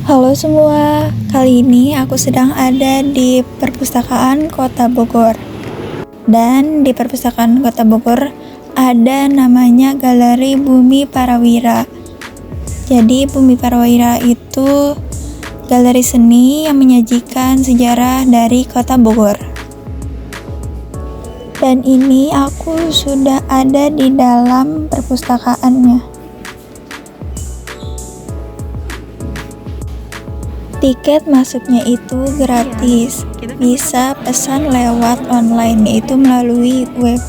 Halo semua, kali ini aku sedang ada di Perpustakaan Kota Bogor. Dan di Perpustakaan Kota Bogor ada namanya Galeri Bumi Parawira. Jadi Bumi Parawira itu galeri seni yang menyajikan sejarah dari Kota Bogor. Dan ini aku sudah ada di dalam perpustakaannya. Tiket masuknya itu gratis, bisa pesan lewat online, yaitu melalui web.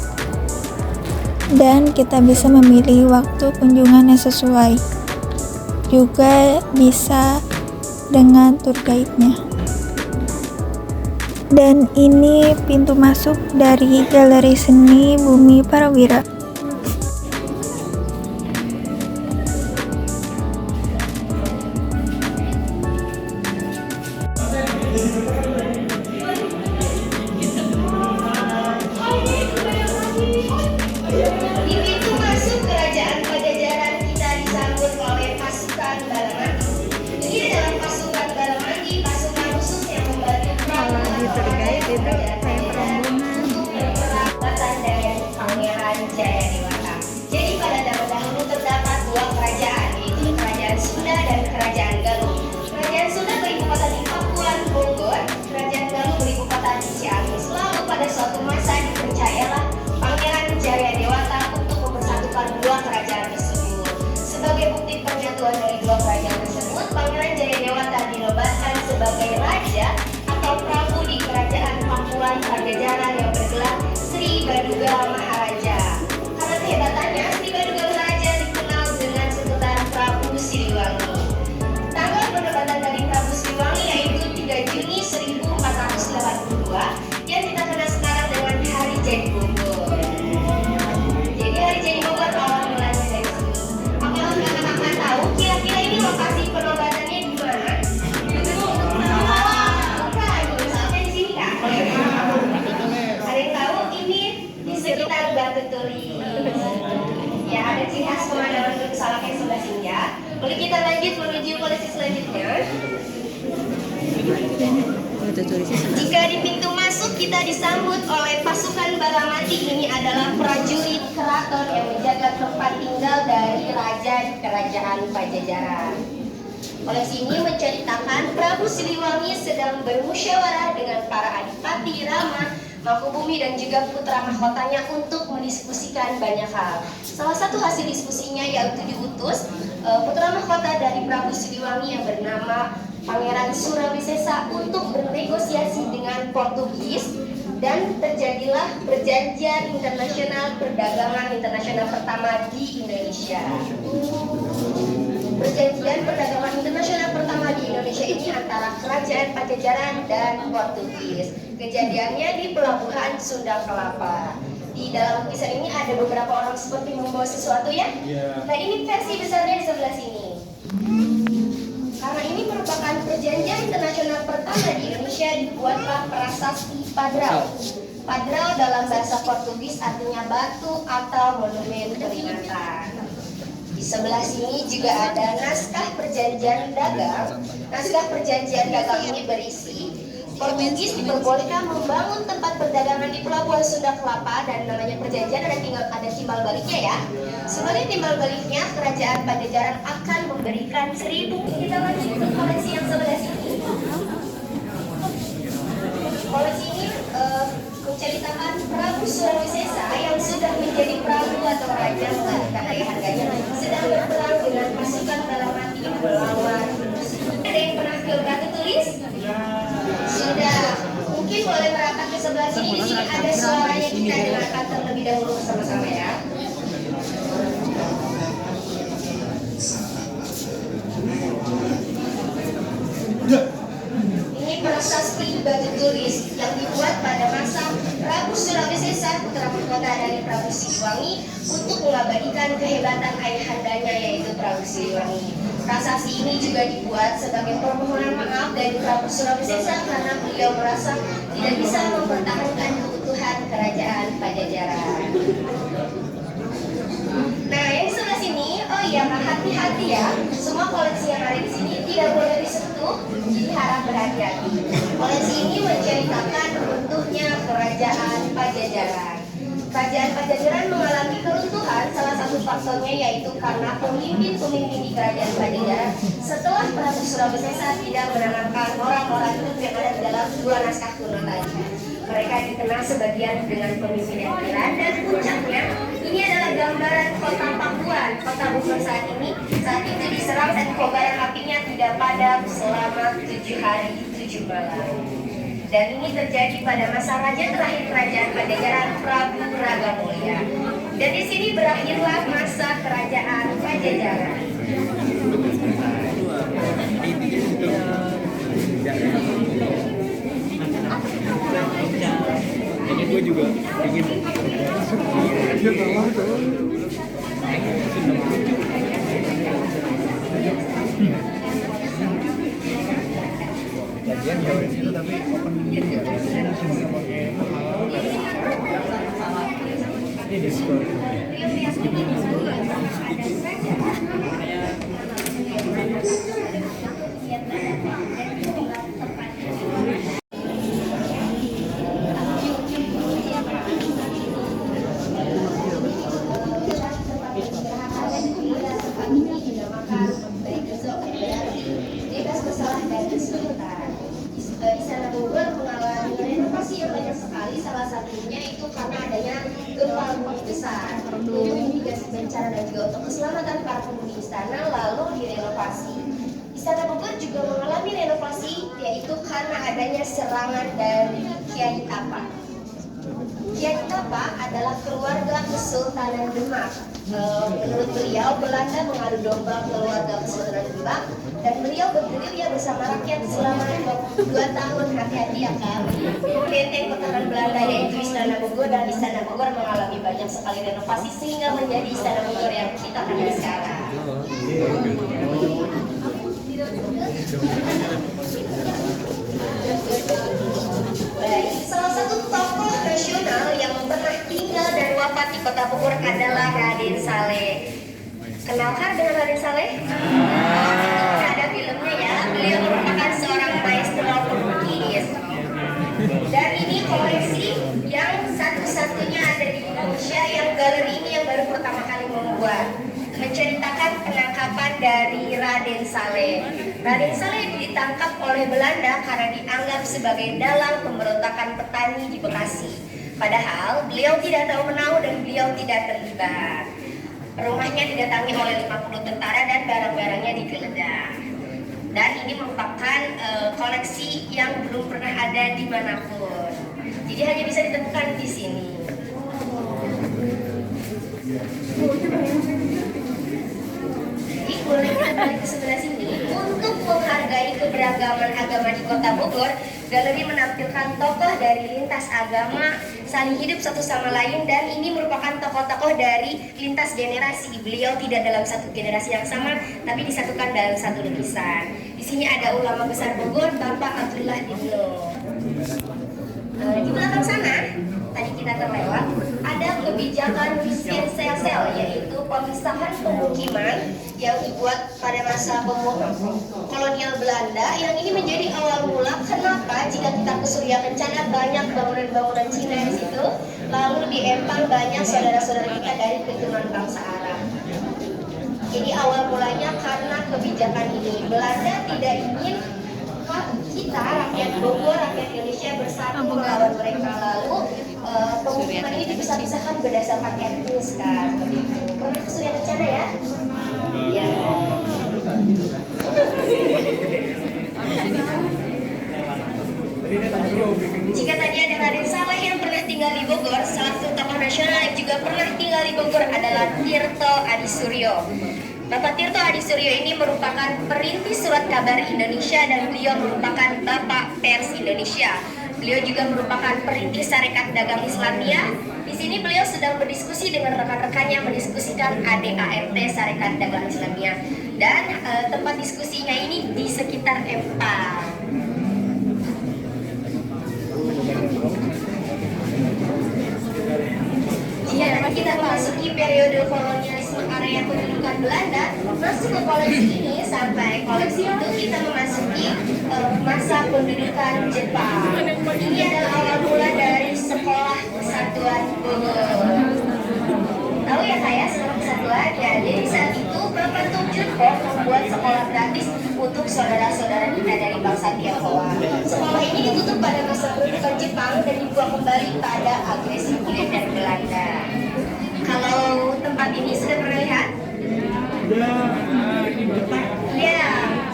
Dan kita bisa memilih waktu kunjungan yang sesuai. Juga bisa dengan tour guide-nya. Dan ini pintu masuk dari Galeri Seni Bumi Parawira. Di pintu masuk Kerajaan Pajajaran kita disambut oleh pasukan Balamandi. Jadi dalam pasukan Balamandi, pasukan khusus yang membantu Kalau di tour guide itu kayak rombongan. untuk perlambatan dari Pangeran Jayadewata. Jadi pada zaman dahulu terdapat dua kerajaan, yaitu Kerajaan Sunda dan Kerajaan Galuh. Kerajaan Sunda beribu kota di Pakuan, Bogor. Kerajaan Galuh beribu kota di Ciamis. Lalu pada suatu masa dipercayalah Pangeran Jayadewata untuk mempersatukan dua kerajaan tersebut. Sebagai bukti penyatuan dari dua kerajaan tersebut, Pangeran Jayadewata dinobatkan sebagai raja atau prabu di Kerajaan Pakuan Pajajaran yang bergelar Sri Baduga Maharaja. Karena kehebatannya, Sri Baduga Maharaja dikenal dengan sebutan Prabu Siliwangi. Tanggal penobatan dari Prabu Siliwangi yaitu 3 Juni 1482 yang kita kenal sekarang dengan Hari Jadi Bogor. Jadi Hari Jadi Bogor awal mulanya dari sini. Apakah kakak-kakak tahu kira-kira ini lokasi penobatannya di mana? Bukan, misalnya di sini kak. Ada yang tahu ini di sekitar Batu Tulis. Ya, ada ciri khas pemandangan Gunung Salak yang sebelah sini ya. Lalu kita lanjut menuju koleksi selanjutnya. Jika di pintu masuk kita disambut oleh pasukan Balamandi, ini adalah prajurit keraton yang menjaga tempat tinggal dari raja di Kerajaan Pajajaran. Koleksi ini menceritakan Prabu Siliwangi sedang bermusyawarah dengan para adipati, Rama, Mangkubumi dan juga putra mahkotanya untuk mendiskusikan banyak hal. Salah satu hasil diskusinya yaitu diutus putra mahkota dari Prabu Siliwangi yang bernama Pangeran Surawisesa untuk bernegosiasi dengan Portugis dan terjadilah perjanjian internasional perdagangan internasional pertama di Indonesia. Perjanjian perdagangan internasional pertama di Indonesia ini antara Kerajaan Pajajaran dan Portugis. Kejadiannya di Pelabuhan Sunda Kelapa. Di dalam lukisan ini ada beberapa orang seperti membawa sesuatu ya. Nah ini versi besarnya di sebelah sini. Karena ini merupakan perjanjian internasional pertama di Indonesia, dibuatlah prasasti Padrau. Padrau dalam bahasa Portugis artinya batu atau monumen peringatan. Di sebelah sini juga ada naskah perjanjian dagang. Naskah perjanjian dagang ini berisi Portugis diperbolehkan membangun tempat perdagangan di Pelabuhan Sunda Kelapa dan namanya perjanjian ada timbal baliknya ya. Sebagai timbal baliknya, Kerajaan Pajajaran akan memberikan 1.000. Kita lanjut ke koleksi yang sebelah sini. Koleksi ini menceritakan Prabu Surawisesa yang sudah menjadi prabu atau raja melahirkan ayahandanya sedang berperang dengan pasukan Balamandi melawan. Ada yang pernah ke Batu Tulis? Sudah. Mungkin boleh merapat ke sebelah sini. Di sini ada suaranya, kita dengarkan terlebih dahulu bersama-sama ya. Ini prasasti Batu Tulis yang dibuat pada masa Prabu Surawisesa putra mahkota dari Prabu Siliwangi untuk mengabadikan kehebatan ayahandanya yaitu Prabu Siliwangi. Prasasti ini juga dibuat sebagai permohonan maaf dari Prabu Surawisesa karena beliau merasa tidak bisa mempertahankan keutuhan Kerajaan Pajajaran. Nah, yang di sebelah sini, oh iya, hati-hati ya. Semua koleksi yang ada di sini tidak boleh disentuh Kerajaan Pajajaran mengalami keruntuhan, salah satu faktornya yaitu karena pemimpin-pemimpin di Kerajaan Pajajaran setelah Prabu Surawisesa tidak menanamkan orang-orang yang ada di dalam dua naskah kuno tadi. Mereka dikenal sebagian dengan pemimpin yang tiran, dan puncaknya ini adalah gambaran kota Pakuan. Kota Bogor saat itu diserang dan kobaran apinya tidak padam selama 7 hari 7 malam. Dan ini terjadi pada masa raja terakhir Kerajaan Pajajaran, Prabu Ragamulya. Dan di sini berakhirlah masa Kerajaan Pajajaran. Ini gue juga ingin bagian jauh itu tapi open gini ya. Ini Discord. Istana Bogor mengalami renovasi yang banyak sekali, salah satunya itu karena adanya gempa bumi besar. Untuk mitigasi bencana dan juga untuk keselamatan para penghuni istana lalu direnovasi. Istana Bogor juga mengalami renovasi yaitu karena adanya serangan dari Kiai Tapa. Kiai Tapa adalah keluarga Kesultanan Demak. Menurut beliau, Belanda mengadu domba keluarga Kesultanan Demak dan beliau bergerilya bersama rakyat selama 2 tahun. Hati-hati ya Kak. Benteng pertahanan Belanda yaitu Istana Bogor, dan Istana Bogor mengalami banyak sekali renovasi sehingga menjadi Istana Bogor yang kita kenal sekarang. Baik, salah satu tokoh nasional yang pernah tinggal dan wafat di Kota Bogor adalah Raden Saleh. Kenalkah dengan Raden Saleh? Ada filmnya ya. Beliau merupakan seorang maestro pelukis. Dan ini koleksi yang satu-satunya ada di Indonesia, yang galeri ini yang baru pertama kali membuat, menceritakan penangkapan dari Raden Saleh. Raden Saleh ditangkap oleh Belanda karena dianggap sebagai dalang pemberontakan petani di Bekasi. Padahal beliau tidak tahu menahu dan beliau tidak terlibat. Rumahnya didatangi oleh 50 tentara dan barang-barangnya digeledah. Dan ini merupakan koleksi yang belum pernah ada dimanapun. Jadi hanya bisa ditemukan di sini. Jadi boleh kita balik ke sebelah sini. Untuk menghargai keberagaman agama di Kota Bogor, galeri menampilkan tokoh dari lintas agama saling hidup satu sama lain, dan ini merupakan tokoh-tokoh dari lintas generasi. Beliau tidak dalam satu generasi yang sama, tapi disatukan dalam satu lukisan. Di sini ada ulama besar Bogor, Bapak Abdullah Dibno. Di belakang sana, tadi kita terlewat, ada kebijakan miskin sel-sel, yaitu pemisahan pemukiman yang dibuat pada masa kolonial Belanda, yang ini menjadi awal mula kenapa jika kita ke Surya Kencana banyak bangunan-bangunan Cina di situ, lalu di Empang banyak saudara-saudara kita dari keturunan bangsa Arab. Jadi awal mulanya karena kebijakan ini, Belanda tidak ingin kita rakyat Bogor, rakyat Indonesia bersatu melawan mereka, lalu pemukiman ini dipisah-pisahkan berdasarkan etnis kan. Pernah ke Surya Kencana ya? Ya. Jika tadi ada Raden Saleh yang pernah tinggal di Bogor, salah satu tokoh nasional yang juga pernah tinggal di Bogor adalah Tirto Adisuryo. Bapak Tirto Adisuryo ini merupakan perintis Surat Kabar Indonesia dan beliau merupakan Bapak Pers Indonesia. Beliau juga merupakan perintis Sarekat Dagang Islamia. Di sini beliau sedang berdiskusi dengan rekan-rekannya mendiskusikan ADART Sarekat Dagang Islamia, dan tempat diskusinya ini di sekitar Empang. Ya, kita memasuki periode kolonialisme area pendudukan Belanda, masuk ke koleksi ini sampai koleksi itu kita memasuki masa pendudukan Jepang. Ini adalah awal mula dari Sekolah Kesatuan Bogor. Ya, jadi saat itu Bapak Tung Junho membuat sekolah gratis untuk saudara-saudara kita dari bangsa Tionghoa. Sekolah ini ditutup pada masa pendudukan Jepang dan dibuka kembali pada agresi militer Belanda. Kalau tempat ini sudah pernah lihat? Ya,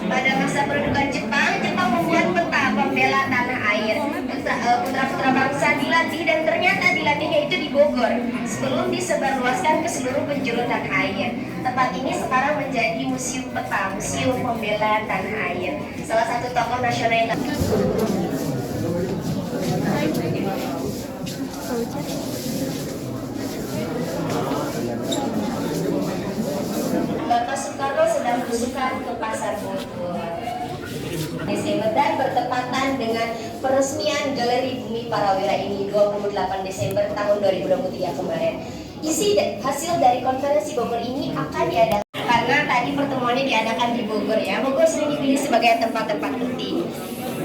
pada masa pendudukan Jepang, Jepang membuat peta pembela tanah air. Putra-putra bangsa dilatih dan ternyata dilatihnya itu di Bogor sebelum disebarluaskan ke seluruh penjuru tanah air. Tempat ini sekarang menjadi museum peta, museum pembela tanah air. Salah satu tokoh nasional yang Bapak Soekarno sedang belusukan ke pasar Bogor. Desember dan bertepatan dengan peresmian Galeri Bumi Parawira ini 28 Desember tahun 2023 kemarin. Isi hasil dari konferensi Bogor ini akan diadakan karena tadi pertemuannya diadakan di Bogor ya. Bogor sering dipilih sebagai tempat-tempat penting.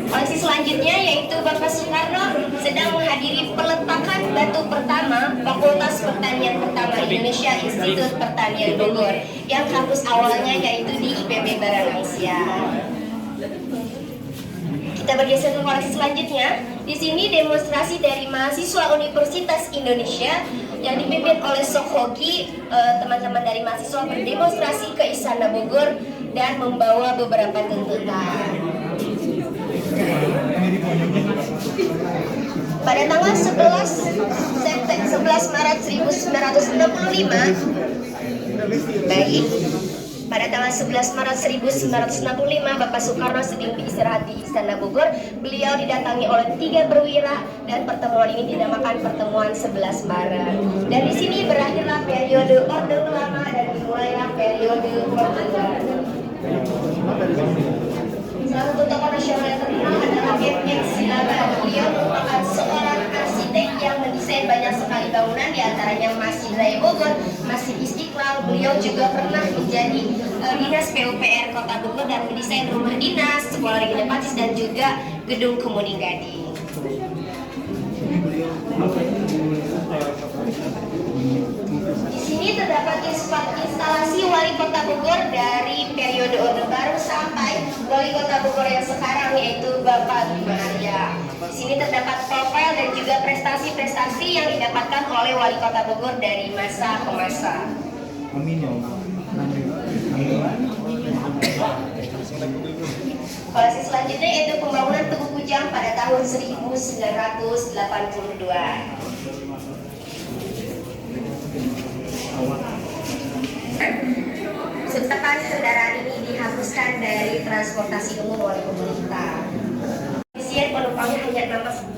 Koleksi selanjutnya yaitu Bapak Soekarno sedang menghadiri peletakan batu pertama Fakultas Pertanian pertama Indonesia Institut Pertanian Bogor yang kampus awalnya yaitu di IPB Baranangsia. Kita bergeser ke koleksi selanjutnya. Di sini demonstrasi dari mahasiswa Universitas Indonesia yang dipimpin oleh Sok Hoki. Teman-teman dari mahasiswa berdemonstrasi ke Istana Bogor dan membawa beberapa tuntutan. Pada tanggal 11 Maret 1965, pada tanggal 11 Maret 1965, Bapak Soekarno sedang beristirahat di Istana Bogor. Beliau didatangi oleh 3 perwira dan pertemuan ini dinamakan pertemuan 11 Maret. Dan di sini berakhirlah periode Orde Lama dan dimulailah periode Orde Baru. Salah satu tokoh nasional yang terkenal adalah F.X. Silaban. Beliau merupakan seorang arsitek yang mendesain banyak sekali bangunan, diantaranya Masjid Raya Bogor, Masjid Istiqlal. Beliau juga pernah menjadi dinas PUPR Kota Bogor dan mendesain rumah dinas, sekolah Regina Pacis dan juga gedung Kemuning Gading. Di sini terdapat instalasi Wali Kota Bogor dari periode Orde Baru sampai Wali Kota Bogor yang sekarang yaitu Bapak Bima Arya. Di sini terdapat profil dan juga prestasi-prestasi yang didapatkan oleh Wali Kota Bogor dari masa ke masa. Amin ya Allah. Koleksi selanjutnya yaitu pembangunan Tugu Kujang pada tahun 1982. Setepan kendaraan ini dihapuskan dari transportasi umum oleh pemerintah. Isian penumpangnya hanya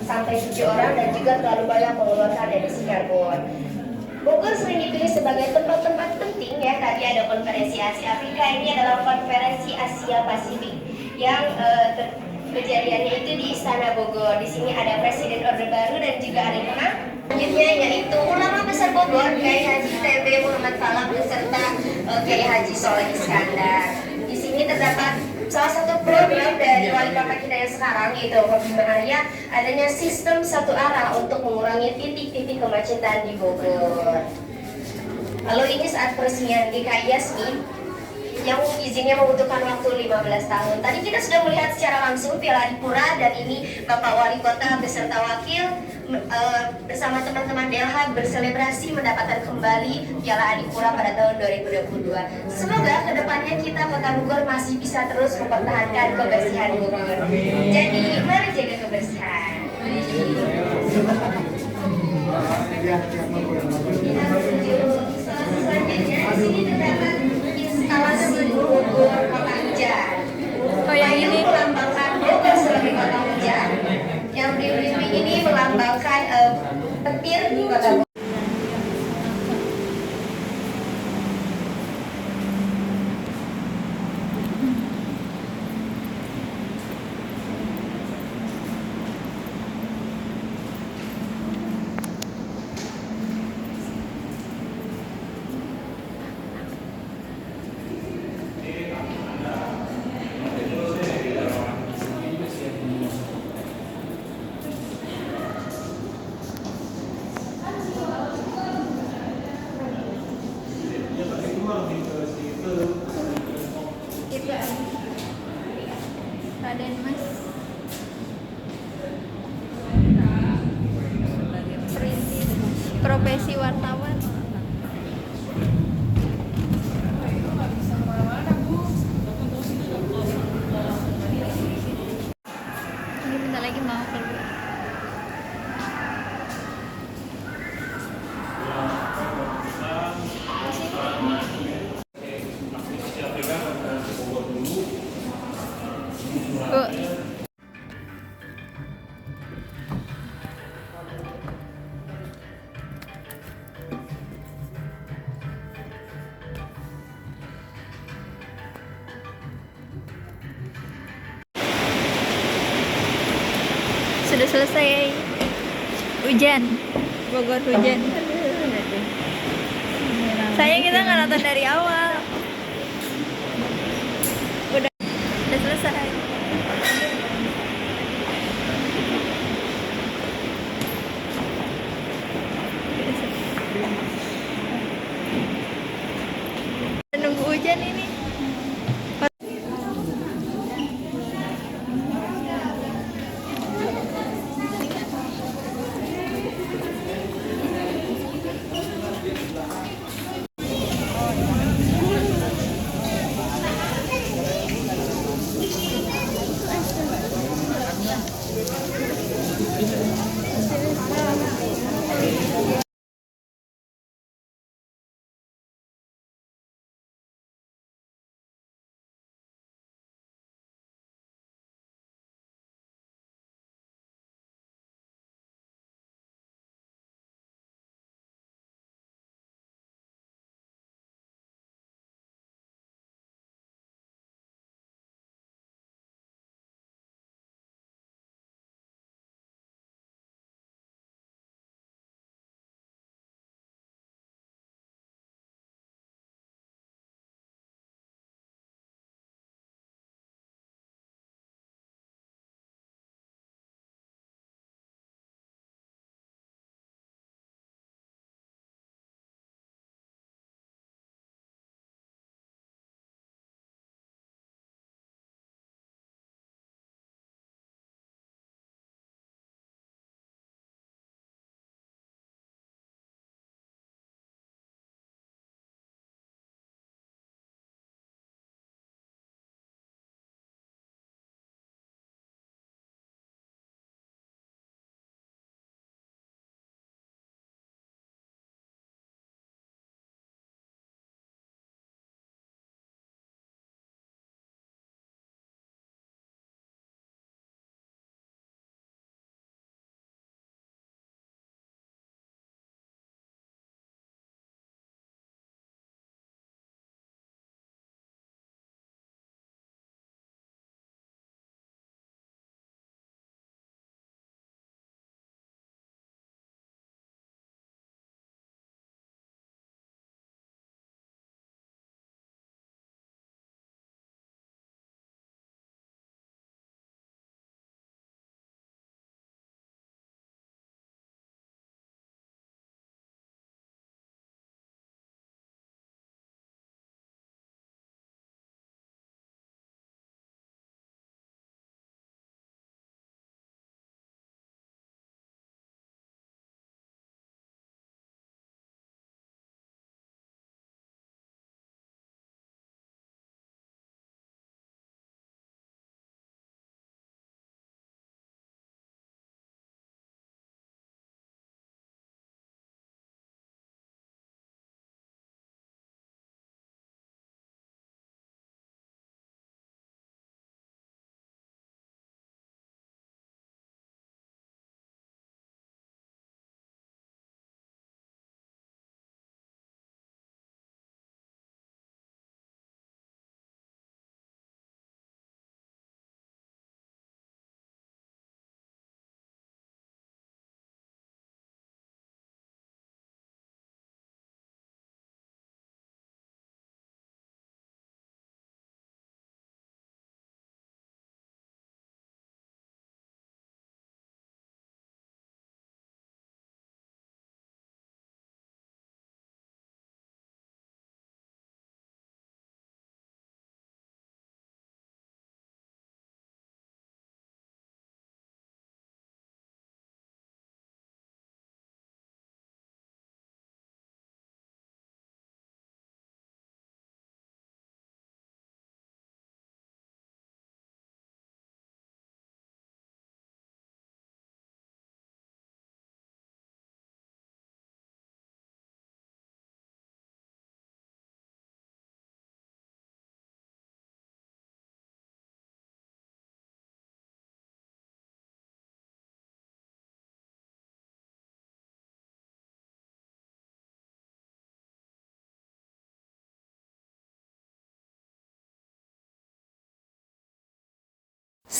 6-7 orang dan juga terlalu banyak mengeluarkan emisi karbon. Bogor sering dipilih sebagai tempat-tempat penting ya. Tadi ada konferensi Asia Afrika, ini adalah konferensi Asia Pasifik yang kejadiannya itu di Istana Bogor. Di sini ada Presiden Orde Baru dan juga ada pemenang. Selanjutnya yaitu Ulama Besar Bogor, Kiai Haji TB Muhammad Falak beserta Kiai Haji Soleh Iskandar. Di sini terdapat salah satu program dari wali kota kita yang sekarang yaitu Bapak Bima Arya, adanya sistem satu arah untuk mengurangi titik-titik kemacetan di Bogor. Lalu ini saat peresmian GKI Yasmi yang izinnya membutuhkan waktu 15 tahun. Tadi kita sudah melihat secara langsung Piala Adipura dan ini Bapak Wali Kota beserta wakil bersama teman-teman DLH berselebrasi mendapatkan kembali Piala Adipura pada tahun 2022. Semoga kedepannya kita Kota Bogor masih bisa terus mempertahankan kebersihan Bogor. Jadi mari jaga kebersihan. Selanjutnya di sini terdapat instalasi Bogor Kota Hujan. Yang ini melambangkan Bogor sebagai kota hujan. Yang beriring ini melambangkan petir di kota Bogor. Raden Mas. Profesi wartawan. Ini bentar lagi mau keluar. Bu. Sudah selesai hujan, Bogor hujan. Sayang kita nggak nonton dari awal. Udah selesai. Nunggu hujan ini.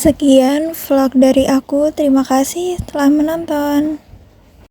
Sekian vlog dari aku. Terima kasih telah menonton.